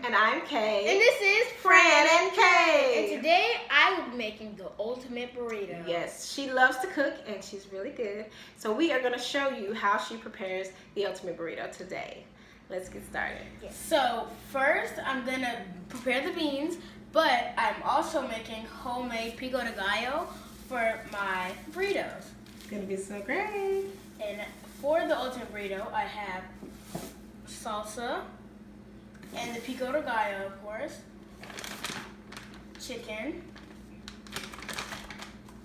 And I'm Kaye. And this is Fran and Kaye. And today I will be making the ultimate burrito. Yes, she loves to cook and she's really good. So we are going to show you how she prepares the ultimate burrito today. Let's get started. Yes. So first I'm going to prepare the beans, but I'm also making homemade pico de gallo for my burritos. It's going to be so great. And for the ultimate burrito, I have salsa and the pico de gallo, of course, chicken,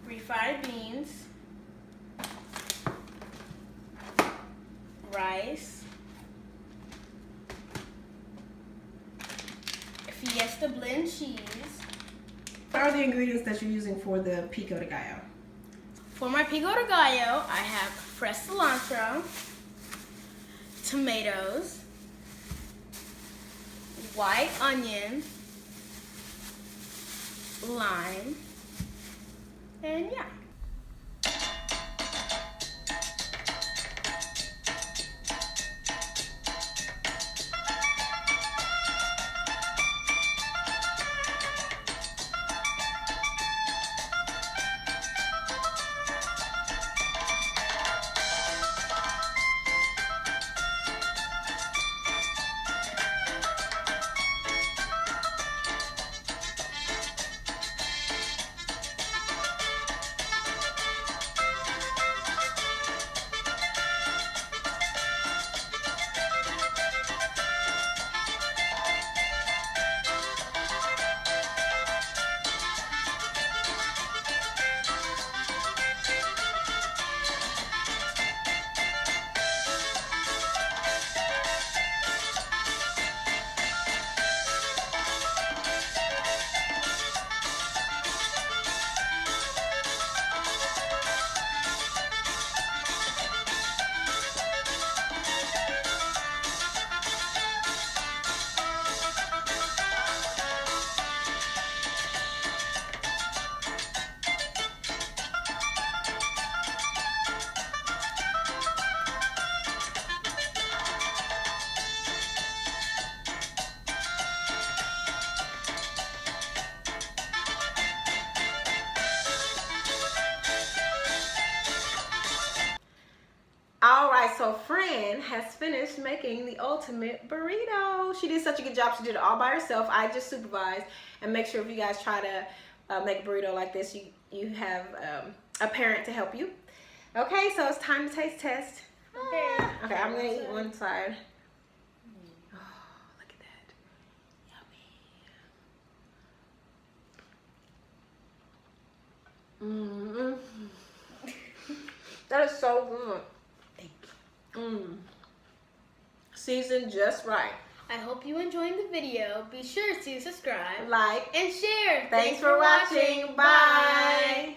refried beans, rice, Fiesta blend cheese. What are the ingredients that you're using for the pico de gallo? For my pico de gallo, I have fresh cilantro, tomatoes, white onion, lime, and yeah. Alright, so Fran has finished making the ultimate burrito. She did such a good job. She did it all by herself. I just supervised and make sure if you guys try to make a burrito like this, you have a parent to help you. Okay, so it's time to taste test. Okay. Okay, I'm going to eat one side. Oh, look at that. Yummy. That is so good. Seasoned just right. I hope you enjoyed the video. Be sure to subscribe, Like, and share. Thanks for watching. Bye.